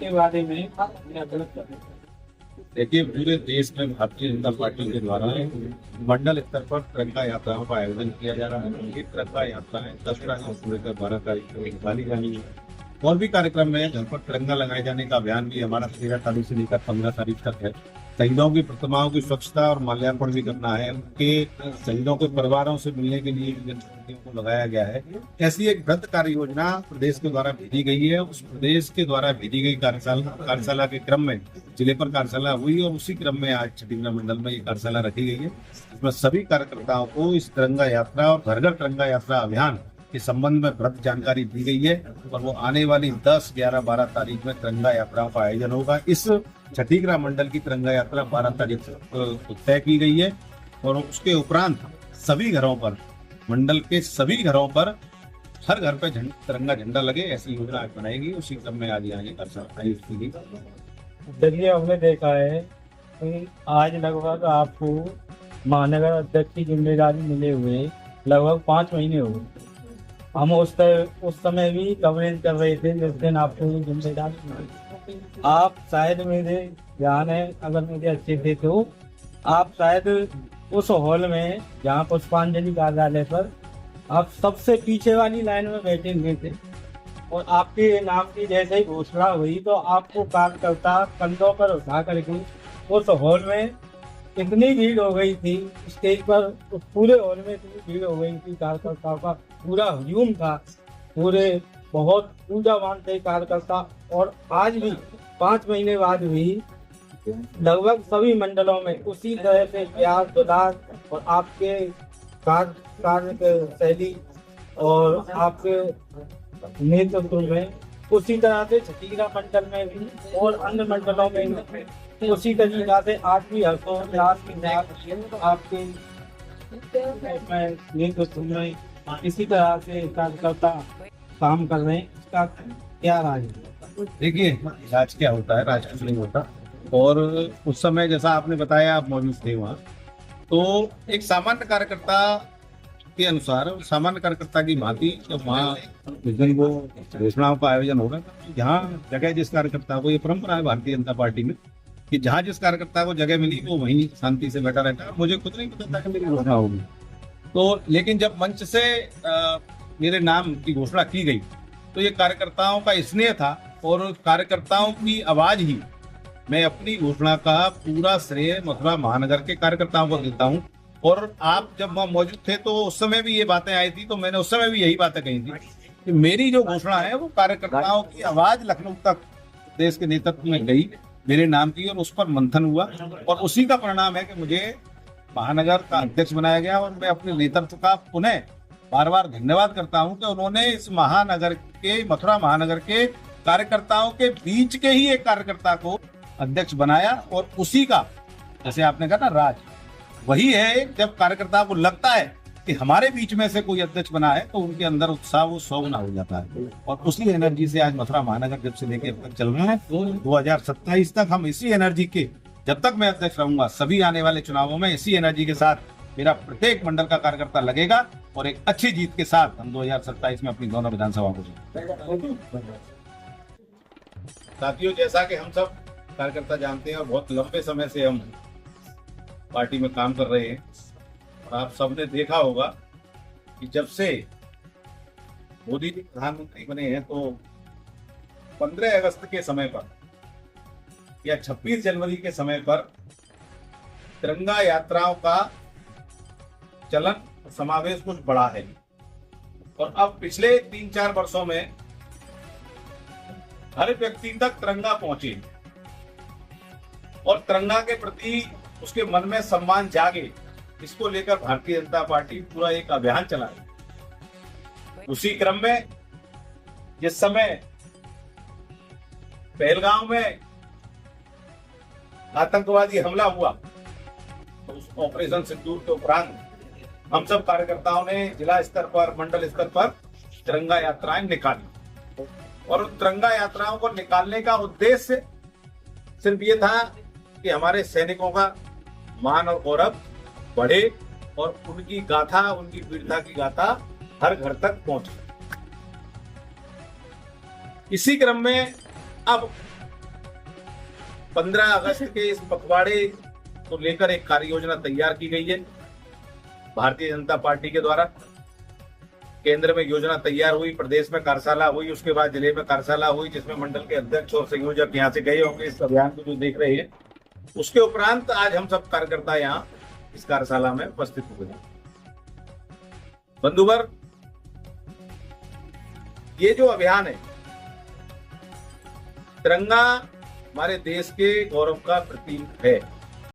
के बारे में या गलत कर रहे हैं? देखिए, पूरे देश में भारतीय जनता पार्टी के द्वारा मंडल स्तर पर तिरंगा यात्राओं का आयोजन किया जा रहा है। ये तिरंगा यात्राएं 10 तारीख से लेकर 12 तारीख तक निकाली जानी है। और भी कार्यक्रम है जहाँ पर तिरंगा लगाए जाने का अभियान भी हमारा 13 तारीख से लेकर 15 तारीख तक है। शहीदों की प्रतिमाओं की स्वच्छता और माल्यार्पण भी करना है। उनके शहीदों के परिवारों से मिलने के लिए जनप्रतिनिधियों को लगाया गया है। ऐसी एक वृहद कार्य योजना प्रदेश के द्वारा भेजी गई है। उस प्रदेश के द्वारा भेजी गई कार्यशाला के क्रम में जिले पर कार्यशाला हुई और उसी क्रम में आज छत्तीसगढ़ मंडल में ये कार्यशाला रखी गई है। इसमें सभी कार्यकर्ताओं को इस तिरंगा यात्रा और घर घर तिरंगा यात्रा अभियान के संबंध में वृहद जानकारी दी गई है और वो आने वाली 10, 11, 12 तारीख में तिरंगा यात्राओं का आयोजन होगा। इस छत्तीसगढ़ मंडल की तिरंगा यात्रा 12 तारीख तय की गई है और उसके उपरांत सभी घरों पर, मंडल के सभी घरों पर हर घर पे तिरंगा झंडा लगे, ऐसी योजना आज बनाएगी। उसी क्रम में आज यहाँ देखिए, हमने देखा है कि आज लगभग आपको महानगर अध्यक्ष की जिम्मेदारी मिले हुए लगभग 5 महीने हो गए। हम उस समय भी कवरेज कर रहे थे जिस दिन आपको ये जिम्मेदारी मिली। आप शायद, मेरे ध्यान है, अगर मुझे अच्छे थे तो आप शायद उस हॉल में जहाँ पुष्पांजलि कार्यालय पर आप सबसे पीछे वाली लाइन में बैठे हुए थे और आपके नाम की जैसे ही घोषणा हुई तो आपको कार्यकर्ता कंधों पर उठा करके उस हॉल में इतनी भीड़ हो गई थी, स्टेज पर उस पूरे हॉल में इतनी भीड़ हो गई थी, कार्यकर्ताओं का पूरा हुजूम था, पूरे बहुत पूजावान थे कार्यकर्ता। और आज भी 5 महीने बाद भी लगभग सभी मंडलों में उसी तरह से प्यार, दुलार और आपके कार्य शैली और आपके नेतृत्व में उसी तरह से छत्तीसगढ़ मंडल में भी और अन्य मंडलों में भी उसी तरीका से आज भी हर्षोल्लास के साथ आपके नेतृत्व में इसी तरह से कार्यकर्ता काम कर रहे हैं। इसका क्या राज है? देखिए, राज क्या होता है, राज कुछ नहीं होता। और उस समय जैसा आपने बताया, आप मौजूद थे वहाँ, तो एक सामान्य कार्यकर्ता के अनुसार, सामान्य कार्यकर्ता की भांति जब वहाँ जिस दिन वो घोषणाओं का आयोजन होगा, जहाँ जगह जिस कार्यकर्ता को, ये परंपरा है भारतीय जनता पार्टी में कि जहाँ जिस कार्यकर्ता को जगह मिली वो वहीं शांति से बैठा रहता है। मुझे खुद नहीं पता था कि मेरी घोषणा होगी, तो लेकिन जब मंच से मेरे नाम की घोषणा की गई तो ये कार्यकर्ताओं का स्नेह था और कार्यकर्ताओं की आवाज ही मैं अपनी घोषणा का पूरा श्रेय मथुरा महानगर के कार्यकर्ताओं को देता हूँ। और आप जब वहाँ मौजूद थे तो उस समय भी ये बातें आई थी, तो मैंने उस समय भी यही बातें कही थी कि मेरी जो घोषणा है वो कार्यकर्ताओं की आवाज लखनऊ तक देश के नेतृत्व में गई मेरे नाम की और उस पर मंथन हुआ और उसी का परिणाम है कि मुझे महानगर का अध्यक्ष बनाया गया। और मैं अपने नेतृत्व का पुनः बार बार धन्यवाद करता हूं कि उन्होंने इस महानगर के, मथुरा महानगर के कार्यकर्ताओं के बीच के ही एक कार्यकर्ता को अध्यक्ष बनाया। और उसी का, जैसे आपने कहा ना, राज वही है जब कार्यकर्ता को लगता है कि हमारे बीच में से कोई अध्यक्ष बना है तो उनके अंदर उत्साह वो 100 गुना हो जाता है। और उसी एनर्जी से आज मथुरा महानगर जब से लेके अब तक चल रहा है, 2027 तक हम इसी एनर्जी के, जब तक मैं अध्यक्ष रहूंगा, सभी आने वाले चुनावों में इसी एनर्जी के साथ मेरा प्रत्येक मंडल का कार्यकर्ता लगेगा और एक अच्छी जीत के साथ हम 2027 में अपनी दोनों विधानसभा को जीतेंगे। साथियों, जैसा कि हम सब कार्यकर्ता जानते हैं और बहुत लंबे समय से हम पार्टी में काम कर रहे हैं और आप सबने देखा होगा कि जब से मोदी जी प्रधानमंत्री बने हैं तो 15 अगस्त के समय पर या 26 जनवरी के समय पर तिरंगा यात्राओं का चलन, समावेश कुछ बढ़ा है। और अब पिछले 3-4 वर्षों में हर व्यक्ति तक तिरंगा पहुंचे और तिरंगा के प्रति उसके मन में सम्मान जागे, इसको लेकर भारतीय जनता पार्टी पूरा एक अभियान चलाए। उसी क्रम में जिस समय पहलगांव में आतंकवादी हमला हुआ तो उस ऑपरेशन सिंदूर के उपरांत हम सब कार्यकर्ताओं ने जिला स्तर पर, मंडल स्तर पर तिरंगा यात्राएं निकाली। और उन तिरंगा यात्राओं को निकालने का उद्देश्य सिर्फ ये था कि हमारे सैनिकों का मान और गौरव बढ़े और उनकी गाथा, उनकी वीरता की गाथा हर घर तक पहुंचे। इसी क्रम में अब 15 अगस्त के इस पखवाड़े को लेकर एक कार्य योजना तैयार की गई है भारतीय जनता पार्टी के द्वारा। केंद्र में योजना तैयार हुई, प्रदेश में कार्यशाला हुई, उसके बाद जिले में कार्यशाला हुई जिसमें मंडल के अध्यक्ष और संयोजक यहाँ से गए होंगे इस अभियान को जो देख रहे हैं। उसके उपरांत आज हम सब कार्यकर्ता यहाँ इस कार्यशाला में उपस्थित हुए हैं। बंधुवर, ये जो अभियान है, तिरंगा हमारे देश के गौरव का प्रतीक है।